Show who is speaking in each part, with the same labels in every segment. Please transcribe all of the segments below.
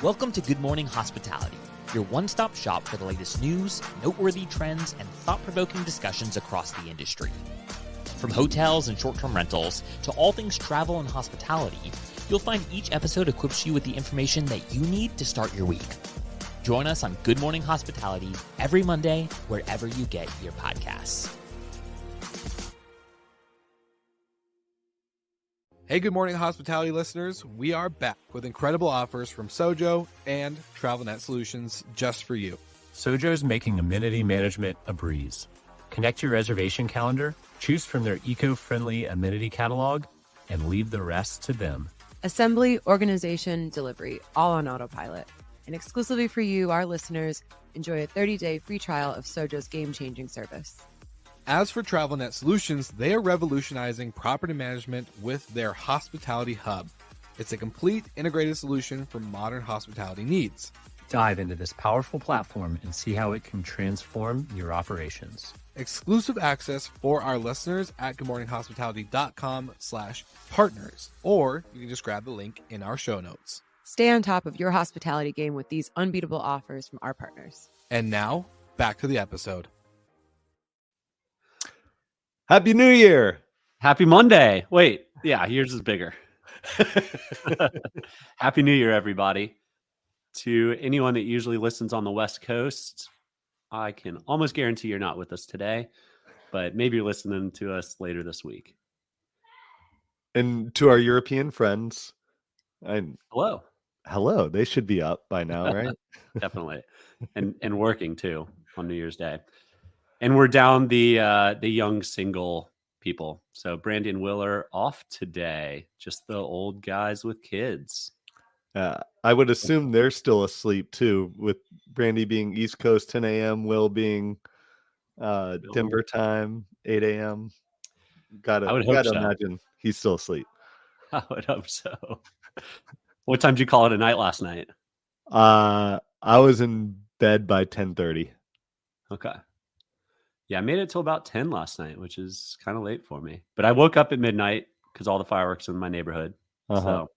Speaker 1: Welcome to Good Morning Hospitality, your one-stop shop for the latest news, noteworthy trends, and thought-provoking discussions across the industry. From hotels and short-term rentals to all things travel and hospitality, you'll find each episode equips you with the information that you need to start your week. Join us on Good Morning Hospitality every Monday, wherever you get your podcasts.
Speaker 2: Hey, Good Morning Hospitality listeners. We are back with incredible offers from Sojo and TravelNet Solutions just for you.
Speaker 3: Sojo's making amenity management a breeze. Connect your reservation calendar, choose from their eco-friendly amenity catalog, and leave the rest to them.
Speaker 4: Assembly, organization, delivery, all on autopilot. And exclusively for you, our listeners, enjoy a 30-day free trial of Sojo's game-changing service.
Speaker 2: As for TravelNet Solutions, they are revolutionizing property management with their Hospitality Hub. It's a complete integrated solution for modern hospitality needs.
Speaker 3: Dive into this powerful platform and see how it can transform your operations.
Speaker 2: Exclusive access for our listeners at goodmorninghospitality.com/partners, or you can just grab the link in our show notes.
Speaker 4: Stay on top of your hospitality game with these unbeatable offers from our partners.
Speaker 2: And now, back to the episode.
Speaker 5: Happy New Year.
Speaker 6: Happy Monday. Wait, yeah, yours is bigger. Happy New Year, everybody. To anyone that usually listens on the West Coast, I can almost guarantee you're not with us today, but maybe you're listening to us later this week.
Speaker 5: And to our European friends,
Speaker 6: Hello.
Speaker 5: They should be up by now, right?
Speaker 6: Definitely. And working too on New Year's Day. And we're down the young single people. So Brandy and Will are off today. Just the old guys with kids.
Speaker 5: I would assume they're still asleep too, with Brandy being East Coast 10 a.m., Will being Denver time 8 a.m.
Speaker 6: I would hope so.
Speaker 5: Imagine he's still asleep.
Speaker 6: I would hope so. What time did you call it a night last night?
Speaker 5: I was in bed by 10:30.
Speaker 6: Okay. Yeah, I made it till about 10 last night, which is kind of late for me. But I woke up at midnight because all the fireworks in my neighborhood. So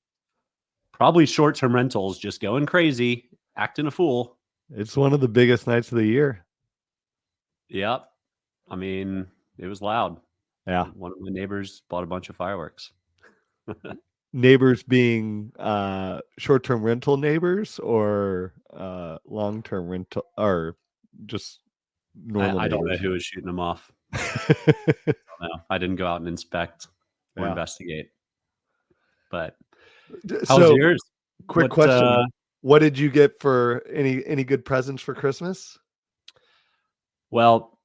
Speaker 6: probably short-term rentals just going crazy, acting a fool.
Speaker 5: It's one of the biggest nights of the year.
Speaker 6: Yep. I mean, it was loud.
Speaker 5: Yeah.
Speaker 6: One of my neighbors bought a bunch of fireworks.
Speaker 5: Neighbors being short-term rental neighbors or long-term rental, or just normal
Speaker 6: I don't know
Speaker 5: neighbors?
Speaker 6: who was shooting them off. No, I didn't go out and inspect or investigate. But how was yours?
Speaker 5: Quick question. What did you get for any good presents for Christmas?
Speaker 6: Well,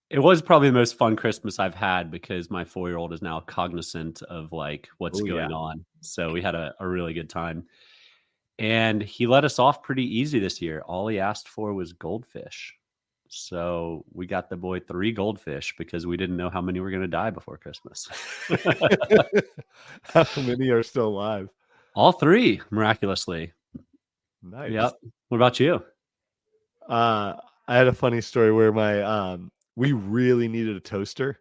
Speaker 6: it was probably the most fun Christmas I've had because my 4-year-old is now cognizant of like what's going on. So we had a really good time. And he let us off pretty easy this year. All he asked for was goldfish. So we got the boy 3 goldfish because we didn't know how many were going to die before Christmas.
Speaker 5: How many are still alive?
Speaker 6: All 3, miraculously.
Speaker 5: Nice.
Speaker 6: Yep. What about you?
Speaker 5: I had a funny story where we really needed a toaster.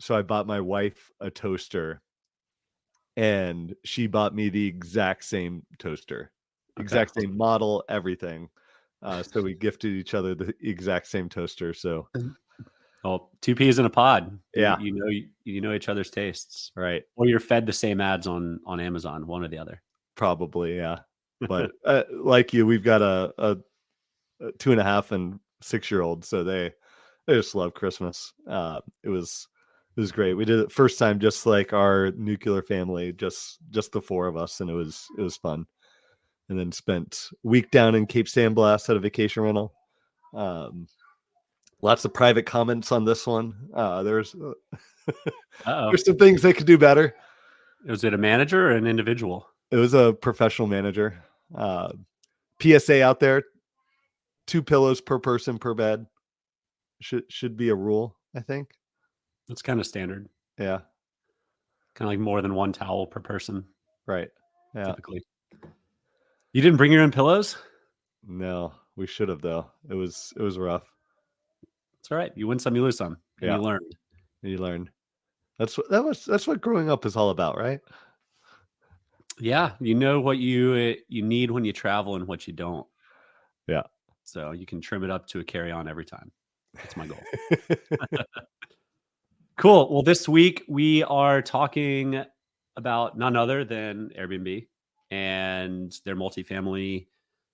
Speaker 5: So I bought my wife a toaster and she bought me the exact same toaster, exact same model, everything. So we gifted each other the exact same toaster. So,
Speaker 6: 2 peas in a pod.
Speaker 5: Yeah,
Speaker 6: you know each other's tastes,
Speaker 5: right?
Speaker 6: Or you're fed the same ads on Amazon, one or the other.
Speaker 5: Probably, yeah. But like you, we've got a 2.5 and 6-year-old, so they just love Christmas. It was great. We did it first time, just like our nuclear family, just the 4 of us, and it was fun. And then spent a week down in Cape San Blas at a vacation rental. Lots of private comments on this one. There's some things they could do better.
Speaker 6: Was it a manager or an individual?
Speaker 5: It was a professional manager. PSA out there: 2 pillows per person per bed. Should be a rule, I think.
Speaker 6: It's kind of standard.
Speaker 5: Yeah.
Speaker 6: Kind of like more than 1 towel per person.
Speaker 5: Right. Yeah.
Speaker 6: Typically. You didn't bring your own pillows?
Speaker 5: No, we should have though. It was rough.
Speaker 6: It's all right. You win some, you lose some. And
Speaker 5: Yeah.
Speaker 6: You learn.
Speaker 5: That's what growing up is all about, right?
Speaker 6: Yeah, you know what you need when you travel and what you don't.
Speaker 5: Yeah.
Speaker 6: So you can trim it up to a carry-on every time. That's my goal. Cool. Well, this week we are talking about none other than Airbnb and their multifamily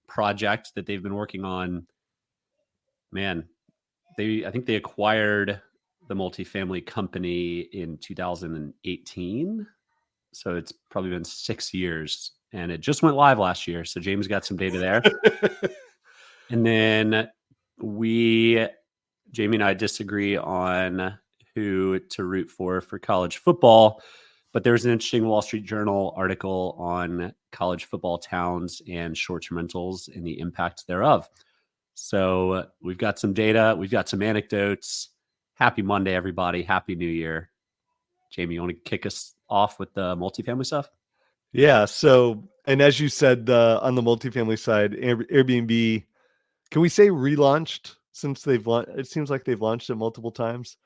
Speaker 6: project that they've been working on. Man, I think they acquired the multifamily company in 2018. So it's probably been 6 years, and it just went live last year. So James got some data there. And then Jamie and I disagree on who to root for college football, but there's an interesting Wall Street Journal article on college football towns and short-term rentals and the impact thereof. So we've got some data, we've got some anecdotes. Happy Monday, everybody. Happy New Year. Jamie, you want to kick us off with the multifamily stuff?
Speaker 5: Yeah. So, and as you said, on the multifamily side, Airbnb, can we say relaunched since it seems like they've launched it multiple times.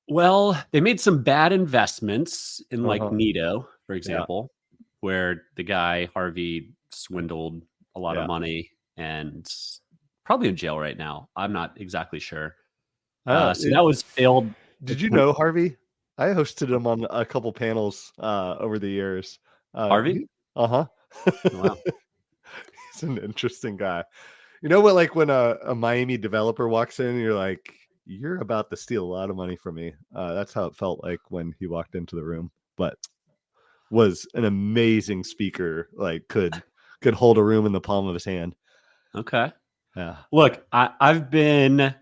Speaker 6: Well, they made some bad investments in like Nido, for example, where the guy, Harvey, swindled a lot of money and probably in jail right now. I'm not exactly sure. So that was failed.
Speaker 5: Did you know Harvey? I hosted him on a couple panels over the years.
Speaker 6: Harvey?
Speaker 5: Wow. He's an interesting guy. You know what, like when a Miami developer walks in, you're like, you're about to steal a lot of money from me. That's how it felt like when he walked into the room, but was an amazing speaker, like could hold a room in the palm of his hand.
Speaker 6: Okay.
Speaker 5: Yeah.
Speaker 6: Look, I've been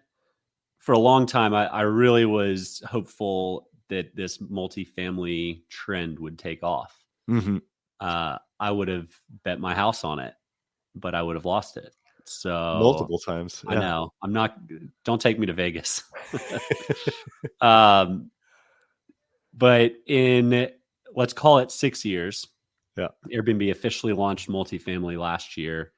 Speaker 6: for a long time, I really was hopeful that this multifamily trend would take off.
Speaker 5: Mm-hmm.
Speaker 6: I would have bet my house on it, but I would have lost it. So
Speaker 5: multiple times.
Speaker 6: Yeah. I know. Don't take me to Vegas. But in, let's call it 6 years.
Speaker 5: Yeah.
Speaker 6: Airbnb officially launched multifamily last year.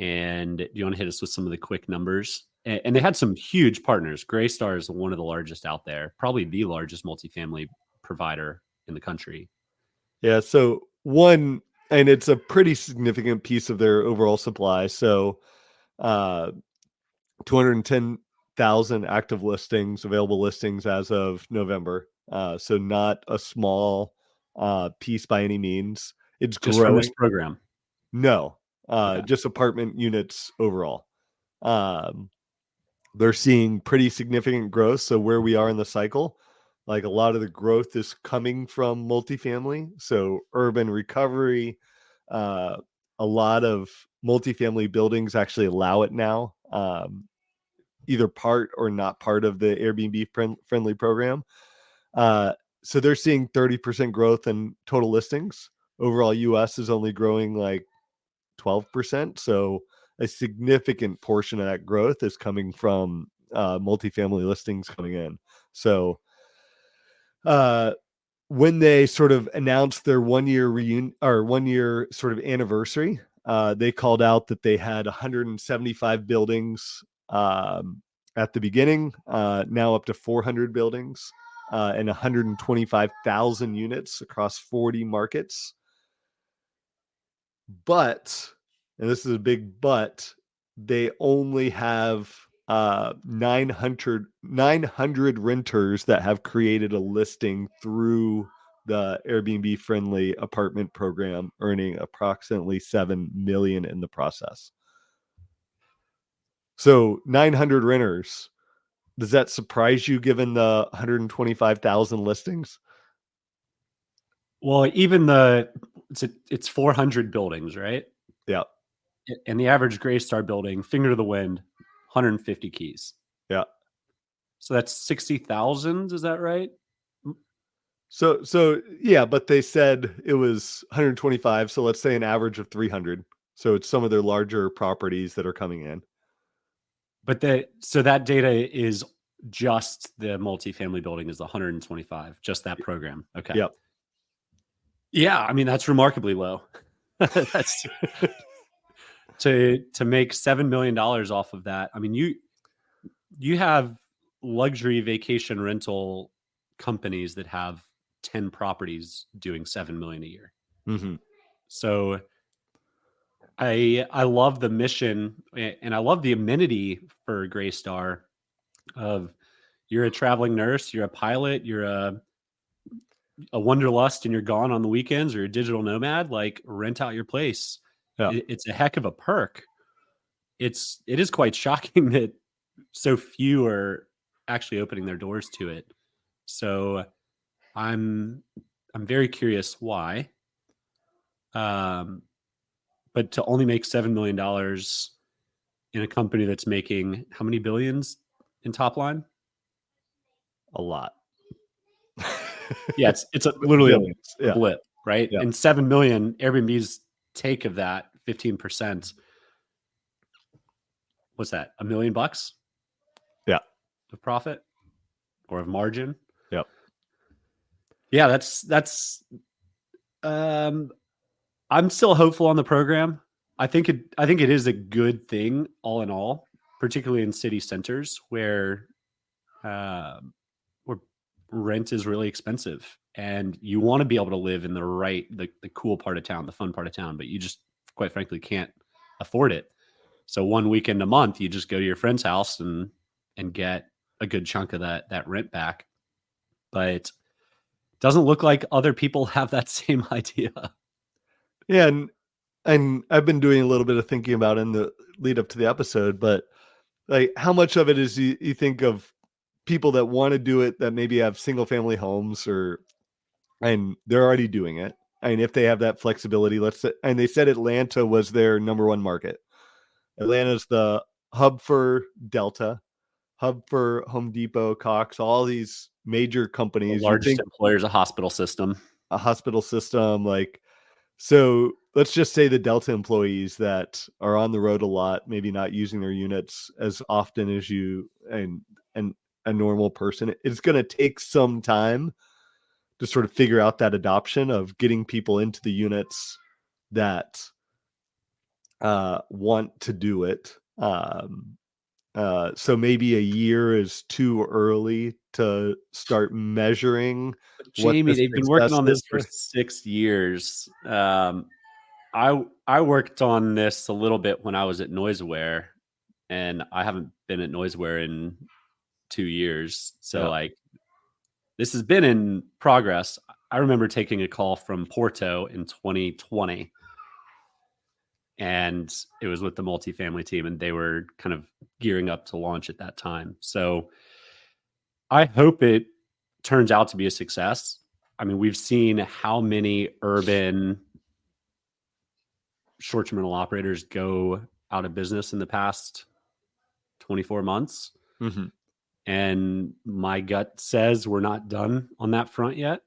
Speaker 6: And do you want to hit us with some of the quick numbers? And they had some huge partners. Greystar is one of the largest out there, probably the largest multifamily provider in the country.
Speaker 5: Yeah. So one, and it's a pretty significant piece of their overall supply. So 210,000 active listings, available listings as of November. So not a small piece by any means. It's
Speaker 6: just
Speaker 5: growing.
Speaker 6: From this program.
Speaker 5: No,
Speaker 6: Okay.
Speaker 5: Just apartment units overall. They're seeing pretty significant growth. So where we are in the cycle, like a lot of the growth is coming from multifamily. So urban recovery, a lot of multifamily buildings actually allow it now, either part or not part of the Airbnb friendly program. So they're seeing 30% growth in total listings. Overall, US is only growing like 12%. So a significant portion of that growth is coming from multifamily listings coming in. So when they sort of announced their 1 year reunion or 1 year sort of anniversary, they called out that they had 175 buildings at the beginning, now up to 400 buildings and 125,000 units across 40 markets. But, and this is a big but, they only have 900 renters that have created a listing through the Airbnb friendly apartment program, earning approximately 7 million in the process. So 900 renters. Does that surprise you given the 125,000 listings?
Speaker 6: Well, even it's 400 buildings, right?
Speaker 5: Yeah.
Speaker 6: And the average Greystar building, finger to the wind, 150 keys.
Speaker 5: Yeah.
Speaker 6: So that's 60,000. Is that right?
Speaker 5: So yeah, but they said it was 125. So let's say an average of 300. So it's some of their larger properties that are coming in.
Speaker 6: But that data is just the multifamily building is 125, just that program. Okay.
Speaker 5: Yep.
Speaker 6: Yeah. I mean, that's remarkably low. That's to make $7 million off of that. I mean, you have luxury vacation rental companies that have 10 properties doing $7 million a year.
Speaker 5: Mm-hmm.
Speaker 6: So I love the mission, and I love the amenity for Greystar of you're a traveling nurse, you're a pilot, you're a wanderlust, and you're gone on the weekends, or a digital nomad. Like, rent out your place.
Speaker 5: Yeah.
Speaker 6: It's a heck of a perk. It is quite shocking that so few are actually opening their doors to it. So I'm very curious why. But to only make $7 million in a company that's making how many billions in top line?
Speaker 5: A lot.
Speaker 6: Yeah, it's literally a
Speaker 5: yeah.
Speaker 6: blip, right?
Speaker 5: Yeah.
Speaker 6: And 7 million, Airbnb's take of that 15%. What's that? $1 million?
Speaker 5: Yeah.
Speaker 6: Of profit or of margin?
Speaker 5: Yep.
Speaker 6: Yeah, that's I'm still hopeful on the program. I think it is a good thing all in all, particularly in city centers where rent is really expensive, and you want to be able to live in the cool part of town, the fun part of town, but you just quite frankly can't afford it. So one weekend a month, you just go to your friend's house and get a good chunk of that rent back. But it doesn't look like other people have that same idea.
Speaker 5: Yeah, and I've been doing a little bit of thinking about in the lead up to the episode, but like, how much of it is you think of people that want to do it that maybe have single family homes, and they're already doing it. I mean, if they have that flexibility, let's say, and they said Atlanta was their number one market. Atlanta's the hub for Delta, hub for Home Depot, Cox, all these major companies.
Speaker 6: The largest employer is a hospital system.
Speaker 5: A hospital system, like, so let's just say the Delta employees that are on the road a lot, maybe not using their units as often as you and a normal person. It's going to take some time to sort of figure out that adoption of getting people into the units that want to do it. So maybe a year is too early to start measuring.
Speaker 6: Jamie, they've been working on this for 6 years. I worked on this a little bit when I was at NoiseAware, and I haven't been at NoiseAware in 2 years. So like, this has been in progress. I remember taking a call from Porto in 2020, and it was with the multifamily team, and they were kind of gearing up to launch at that time. So I hope it turns out to be a success. I mean, we've seen how many urban short-term rental operators go out of business in the past 24 months.
Speaker 5: Mm-hmm.
Speaker 6: And my gut says we're not done on that front yet.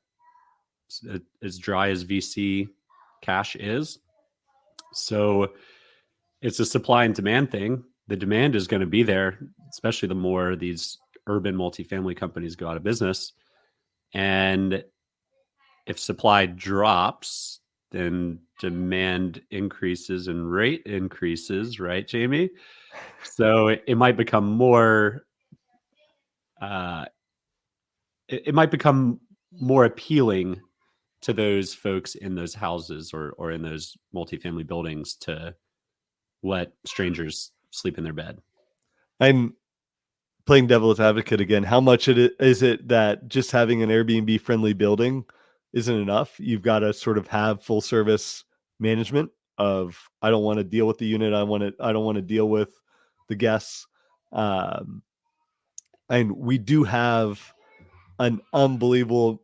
Speaker 6: As dry as VC cash is. So it's a supply and demand thing. The demand is going to be there, especially the more these urban multifamily companies go out of business. And if supply drops, then demand increases and rate increases, right, Jamie? So it might become more it might become more appealing to those folks in those houses or in those multifamily buildings to let strangers sleep in their bed.
Speaker 5: I'm playing devil's advocate again. How much is it that just having an Airbnb friendly building isn't enough? You've got to sort of have full service management of, I don't want to deal with the unit. I don't want to deal with the guests. And we do have an unbelievable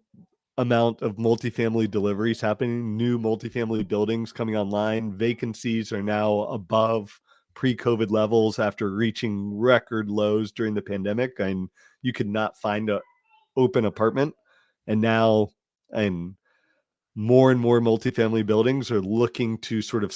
Speaker 5: amount of multifamily deliveries happening, new multifamily buildings coming online. Vacancies are now above pre-COVID levels after reaching record lows during the pandemic, and you could not find an open apartment. And now, and more multifamily buildings are looking to sort of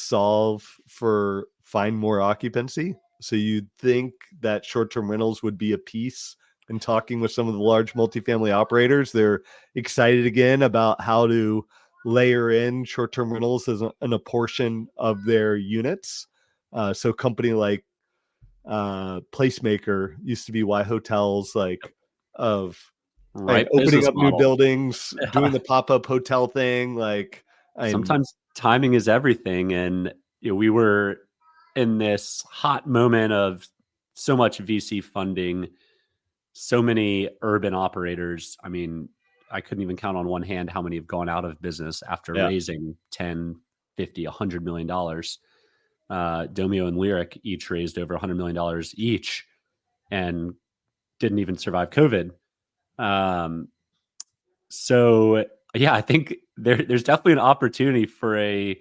Speaker 5: find more occupancy. So you'd think that short-term rentals would be a piece. And talking with some of the large multifamily operators, they're excited again about how to layer in short-term rentals as a portion of their units. So company like Placemaker used to be why hotels opening up
Speaker 6: model.
Speaker 5: new buildings, doing the pop-up hotel thing,
Speaker 6: Sometimes timing is everything. And we were in this hot moment of so much VC funding, so many urban operators. I mean, I couldn't even count on one hand how many have gone out of business after raising 10, 50, $100 million. Domio and Lyric each raised over $100 million each and didn't even survive COVID. So yeah, I think there's definitely an opportunity for a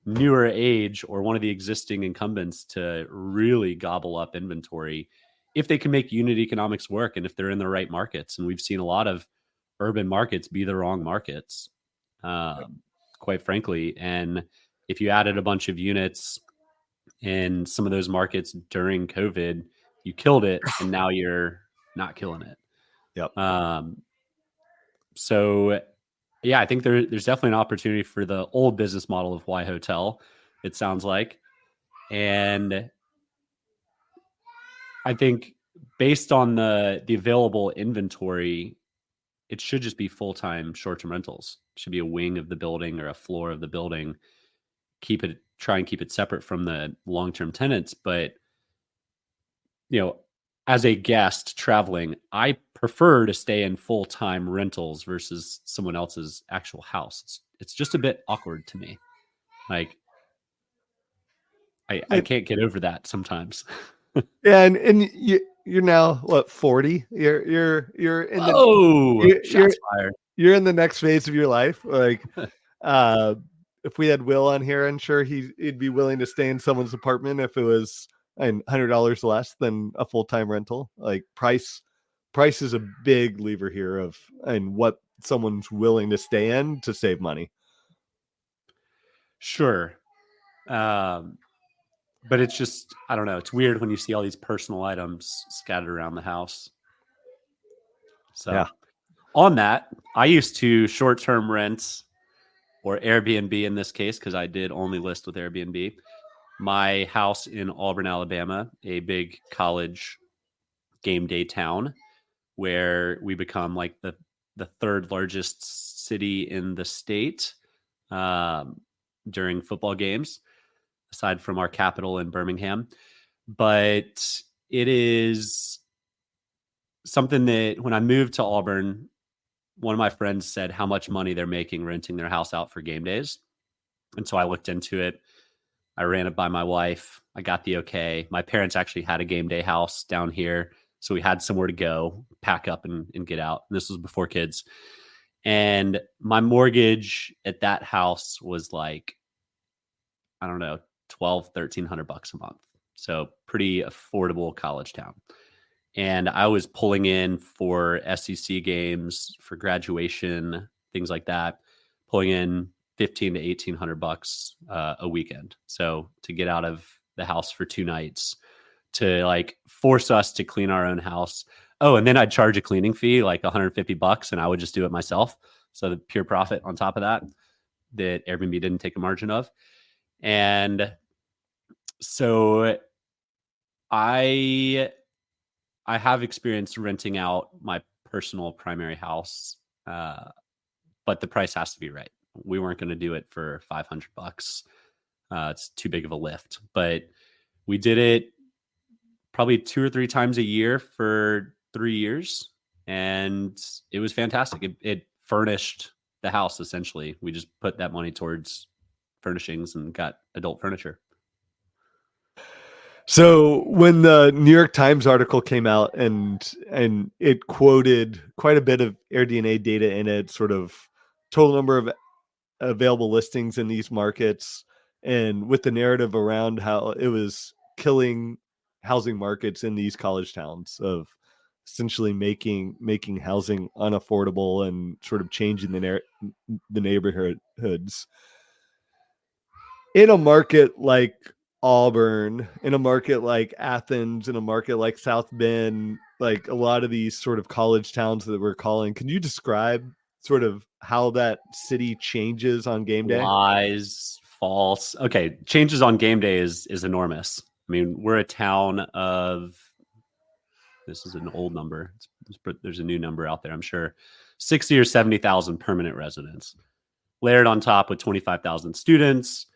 Speaker 6: newer age or one of the existing incumbents to really gobble up inventory if they can make unit economics work and if they're in the right markets. And we've seen a lot of urban markets be the wrong markets, quite frankly. And if you added a bunch of units in some of those markets during COVID, you killed it, and now you're not killing it.
Speaker 5: Yep.
Speaker 6: So yeah, I think there's definitely an opportunity for the old business model of Y Hotel, it sounds like. And I think based on the available inventory, it should just be full-time short-term rentals. It should be a wing of the building or a floor of the building. Try and keep it separate from the long-term tenants. But, as a guest traveling, I prefer to stay in full-time rentals versus someone else's actual house. It's just a bit awkward to me. Like, I can't get over that sometimes.
Speaker 5: Yeah, and you're now what, 40? You're in the
Speaker 6: shots fired.
Speaker 5: You're in the next phase of your life. Like, if we had Will on here, I'm sure he'd be willing to stay in someone's apartment if it was $100 less than a full-time rental. Like, price is a big lever here of and what someone's willing to stay in to save money.
Speaker 6: Sure. But it's just, I don't know. It's weird when you see all these personal items scattered around the house. So on that, I used to short-term rent or Airbnb in this case, because I did only list with Airbnb, my house in Auburn, Alabama, a big college game day town where we become like the third largest city in the state during football games, aside from our capital in Birmingham. But it is something that when I moved to Auburn, one of my friends said how much money they're making renting their house out for game days. And so I looked into it. I ran it by my wife. I got the okay. My parents actually had a game day house down here, so we had somewhere to go, pack up and get out. And this was before kids. And my mortgage at that house was like, I don't know, $1,200-$1,300 a month. So pretty affordable college town. And I was pulling in for SEC games, for graduation, things like that, pulling in $1,500 to $1,800 a weekend. So to get out of the house for 2 nights, to like force us to clean our own house. Oh, and then I'd charge a cleaning fee, like $150, and I would just do it myself. So the pure profit on top of that Airbnb didn't take a margin of. And so I have experienced renting out my personal primary house, but the price has to be right. We weren't going to do it for $500. It's too big of a lift, but we did it probably 2 or 3 times a year for 3 years, and it was fantastic. It furnished the house, essentially. We just put that money towards furnishings and got adult furniture.
Speaker 5: So when the New York Times article came out and it quoted quite a bit of AirDNA data in it, sort of total number of available listings in these markets, and with the narrative around how it was killing housing markets in these college towns, of essentially making housing unaffordable and sort of changing the neighborhoods in a market like Auburn, in a market like Athens, in a market like South Bend, like a lot of these sort of college towns that we're calling. Can you describe sort of how that city changes on game day?
Speaker 6: Lies, false. Okay, changes on game day is enormous. I mean, we're a town of, this is an old number, there's a new number out there, I'm sure, 60 or 70,000 permanent residents. layered on top with 25,000 students.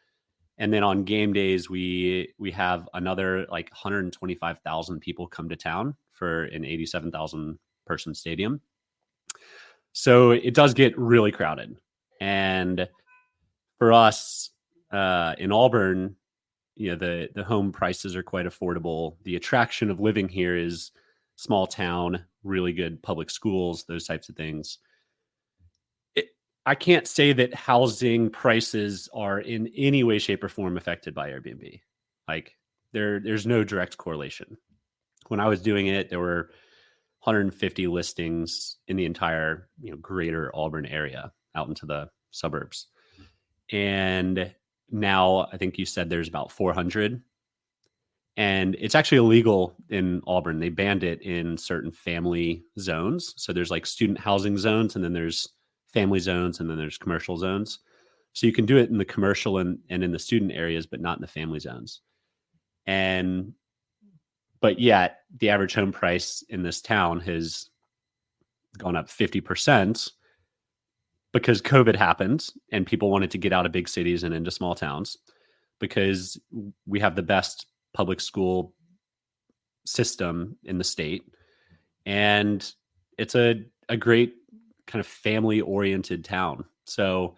Speaker 6: And then on game days, we have another like 125,000 people come to town for an 87,000 person stadium. So it does get really crowded. And for us in Auburn, the home prices are quite affordable. The attraction of living here is small town, really good public schools, those types of things. I can't say that housing prices are in any way, shape, or form affected by Airbnb. Like there's no direct correlation. When I was doing it, there were 150 listings in the entire greater Auburn area out into the suburbs. And now I think you said there's about 400. And it's actually illegal in Auburn. They banned it in certain family zones. So there's like student housing zones, and then there's family zones, and then there's commercial zones. So you can do it in the commercial and in the student areas, but not in the family zones. But yet the average home price in this town has gone up 50% because COVID happened and people wanted to get out of big cities and into small towns, because we have the best public school system in the state. And it's a great kind of family oriented town. So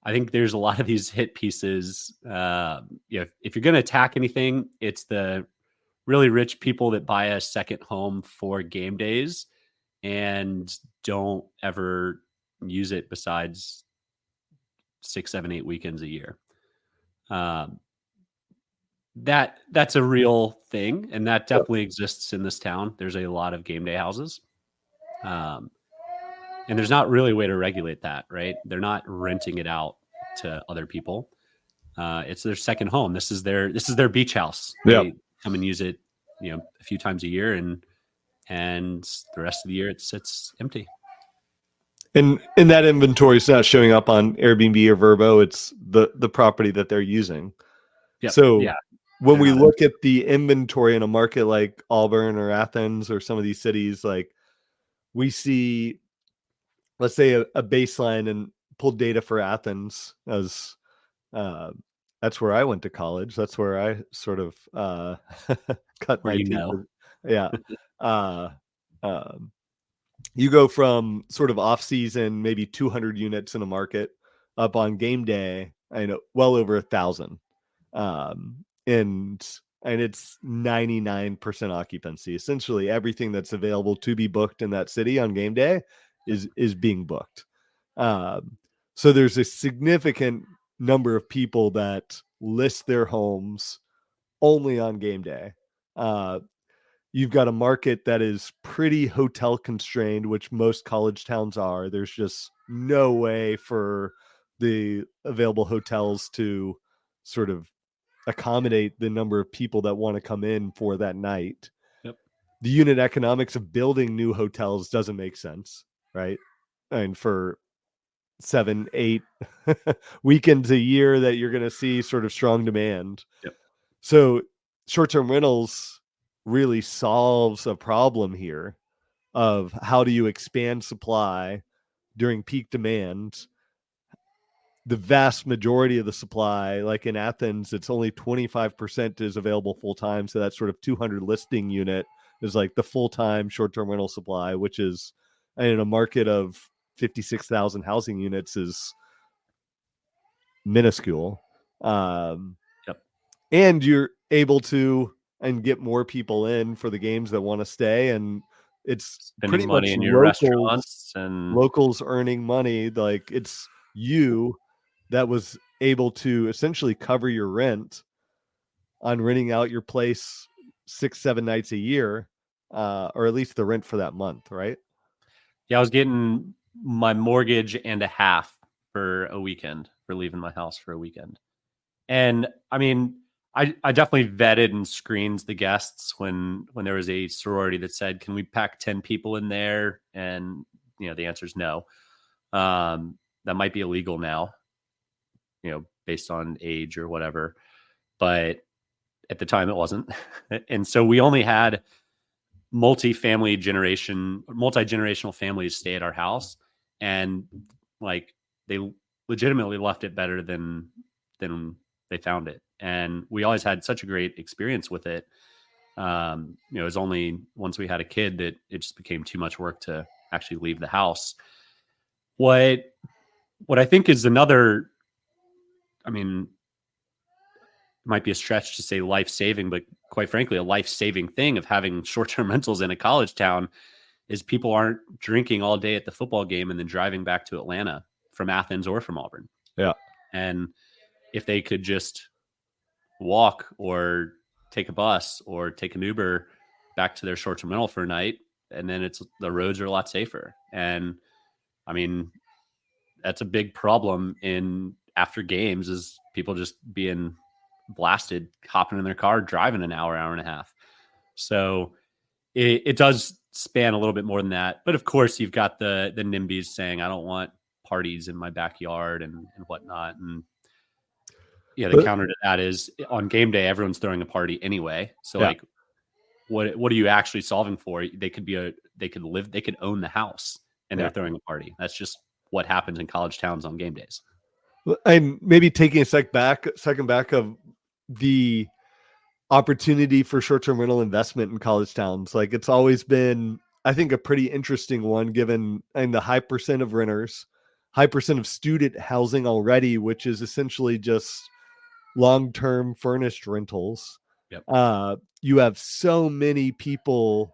Speaker 6: I think there's a lot of these hit pieces. If you're going to attack anything, it's the really rich people that buy a second home for game days and don't ever use it besides 6, 7, 8 weekends a year. That's a real thing, and that definitely exists in this town. There's a lot of game day houses. And there's not really a way to regulate that, right? They're not renting it out to other people. It's their second home. This is their beach house.
Speaker 5: Yeah.
Speaker 6: They come and use it, a few times a year, and the rest of the year it sits empty.
Speaker 5: And that inventory is not showing up on Airbnb or Vrbo. It's the property that they're using.
Speaker 6: Yep.
Speaker 5: So
Speaker 6: yeah.
Speaker 5: when we look at the inventory in a market like Auburn or Athens or some of these cities, like we see, let's say a baseline, and pulled data for Athens as that's where I went to college. That's where I sort of cut my teeth. Yeah. You go from sort of off season, maybe 200 units in a market, up on game day, well over 1,000. And it's 99% occupancy. Essentially everything that's available to be booked in that city on game day is being booked. So there's a significant number of people that list their homes only on game day. You've got a market that is pretty hotel constrained, which most college towns are. There's just no way for the available hotels to sort of accommodate the number of people that want to come in for that night.
Speaker 6: Yep.
Speaker 5: The unit economics of building new hotels doesn't make sense, right? And for 7, 8 weekends a year that you're going to see sort of strong demand.
Speaker 6: Yep.
Speaker 5: So short-term rentals really solves a problem here of how do you expand supply during peak demand. The vast majority of the supply, like in Athens, it's only 25% is available full-time. So that sort of 200 listing unit is like the full-time short-term rental supply, which is in a market of 56,000 housing units is minuscule.
Speaker 6: Yep.
Speaker 5: And you're able to get more people in for the games that want to stay. And it's
Speaker 6: spending money in your restaurants and
Speaker 5: locals earning money. Like it's you that was able to essentially cover your rent on renting out your place 6, 7 nights a year, or at least the rent for that month, right?
Speaker 6: Yeah, I was getting my mortgage and a half for a weekend, for leaving my house for a weekend. And I mean, I definitely vetted and screened the guests when there was a sorority that said, can we pack 10 people in there? And, the answer is no. That might be illegal now, based on age or whatever. But at the time it wasn't. And so we only had multi-generational families stay at our house. And like legitimately left it better than they found it. And we always had such a great experience with it. It was only once we had a kid that it just became too much work to actually leave the house. What I think is another, I mean, it might be a stretch to say life-saving, but quite frankly, a life-saving thing of having short-term rentals in a college town is people aren't drinking all day at the football game and then driving back to Atlanta from Athens or from Auburn.
Speaker 5: Yeah.
Speaker 6: And if they could just walk or take a bus or take an Uber back to their short-term rental for a night, and then the roads are a lot safer. And I mean, that's a big problem after games is people just being blasted, hopping in their car, driving an hour and a half. So it does span a little bit more than that. But of course, you've got the NIMBYs saying, I don't want parties in my backyard and whatnot. And yeah, the counter to that is on game day, everyone's throwing a party anyway. So like, what are you actually solving for? They could own the house and they're throwing a party. That's just what happens in college towns on game days.
Speaker 5: And maybe taking a second back of the opportunity for short-term rental investment in college towns. Like it's always been, I think, a pretty interesting one given the high percent of renters, high percent of student housing already, which is essentially just long-term furnished rentals.
Speaker 6: Yep.
Speaker 5: You have so many people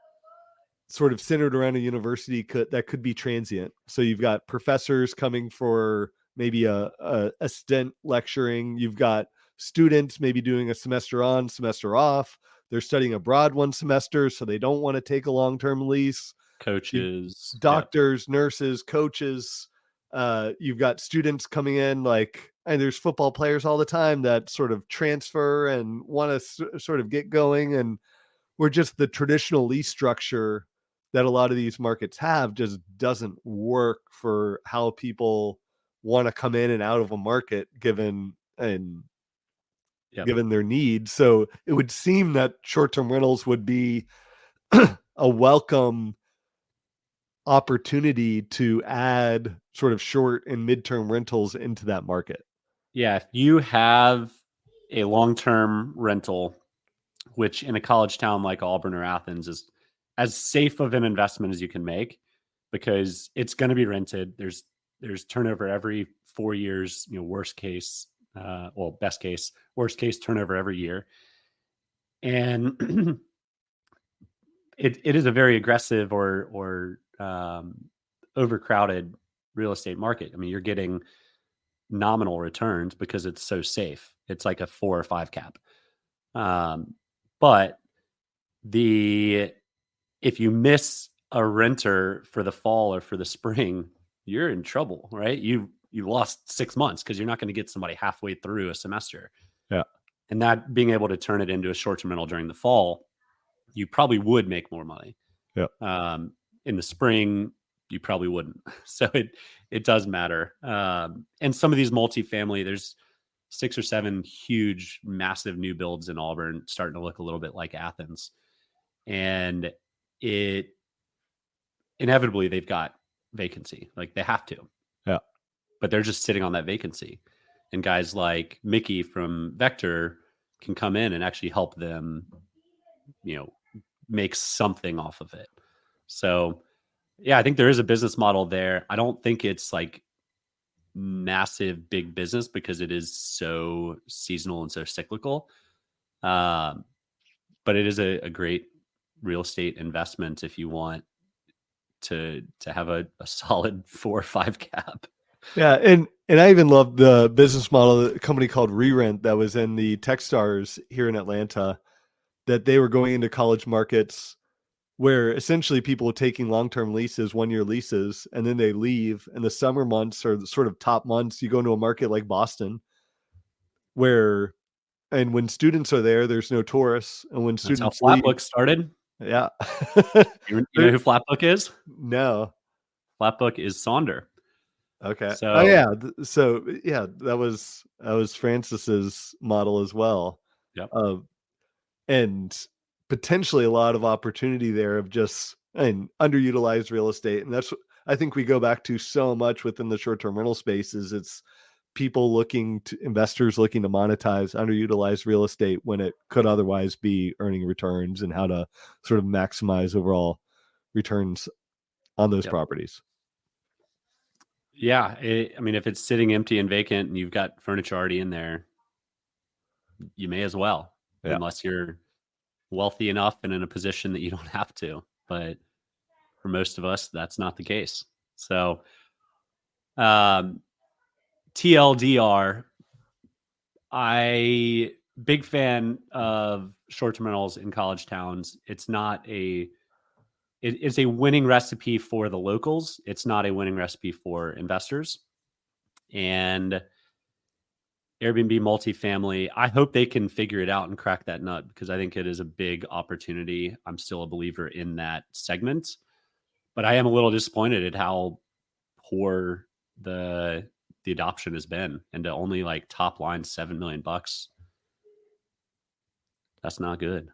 Speaker 5: sort of centered around a university that could be transient. So you've got professors coming for maybe a stint lecturing. You've got students maybe doing a semester on, semester off. They're studying abroad one semester, so they don't want to take a long-term lease.
Speaker 6: Coaches,
Speaker 5: doctors, nurses, coaches. You've got students coming in, and there's football players all the time that sort of transfer and want to sort of get going. And we're just the traditional lease structure that a lot of these markets have just doesn't work for how people want to come in and out of a market given their needs. So it would seem that short-term rentals would be a welcome opportunity to add sort of short and midterm rentals into that market.
Speaker 6: Yeah. If you have a long-term rental, which in a college town like Auburn or Athens is as safe of an investment as you can make, because it's going to be rented. There's turnover every 4 years, worst case, best case, worst case turnover every year. And it is a very aggressive or overcrowded real estate market. I mean, you're getting nominal returns because it's so safe. It's like a 4 or 5 cap. But if you miss a renter for the fall or for the spring, you're in trouble, right? You lost 6 months because you're not going to get somebody halfway through a semester.
Speaker 5: Yeah. And
Speaker 6: that being able to turn it into a short-term rental during the fall, you probably would make more money.
Speaker 5: Yeah.
Speaker 6: In the spring, you probably wouldn't. So it does matter. And some of these multifamily, there's 6 or 7 huge, massive new builds in Auburn starting to look a little bit like Athens. And inevitably they've got vacancy. Like they have to.
Speaker 5: Yeah.
Speaker 6: But they're just sitting on that vacancy. And guys like Mickey from Vector can come in and actually help them, make something off of it. So yeah, I think there is a business model there. I don't think it's like massive big business because it is so seasonal and so cyclical. But it is a great real estate investment if you want to have a solid 4 or 5 cap.
Speaker 5: Yeah, and I even love the business model of a company called Re-Rent that was in the Techstars here in Atlanta, that they were going into college markets where essentially people were taking long-term leases, 1-year leases, and then they leave. And the summer months are the sort of top months. You go into a market like Boston and when students are there, there's no tourists. And when students
Speaker 6: That's how Flatbook started.
Speaker 5: Yeah.
Speaker 6: You know who Flatbook is?
Speaker 5: No.
Speaker 6: Flatbook is Sonder.
Speaker 5: Okay.
Speaker 6: So,
Speaker 5: So that was Francis's model as well.
Speaker 6: Yep.
Speaker 5: And potentially a lot of opportunity there of just underutilized real estate. And I think we go back to so much within the short-term rental spaces. It's investors looking to monetize underutilized real estate when it could otherwise be earning returns, and how to sort of maximize overall returns on those properties.
Speaker 6: Yeah. I mean, if it's sitting empty and vacant and you've got furniture already in there, you may as well, unless you're wealthy enough and in a position that you don't have to. But for most of us, that's not the case. So, TLDR, big fan of short-term rentals in college towns. It's a winning recipe for the locals. It's not a winning recipe for investors. And Airbnb multifamily, I hope they can figure it out and crack that nut, because I think it is a big opportunity. I'm still a believer in that segment, but I am a little disappointed at how poor the adoption has been, and to only like top line $7 million. That's not good.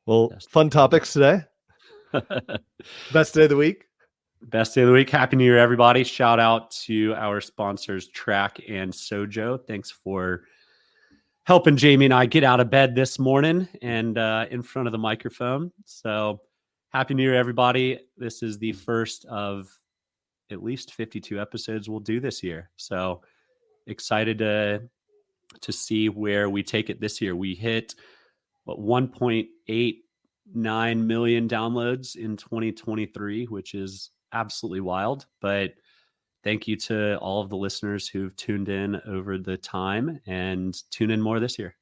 Speaker 5: Well, fun topics today. Best day of the week.
Speaker 6: Best day of the week. Happy New Year, everybody. Shout out to our sponsors, Track and Sojo. Thanks for helping Jamie and I get out of bed this morning and in front of the microphone. So Happy New Year, everybody. This is the first of at least 52 episodes we'll do this year. So excited to see where we take it this year. We hit 1.89 million downloads in 2023, which is absolutely wild. But thank you to all of the listeners who've tuned in over the time, and tune in more this year.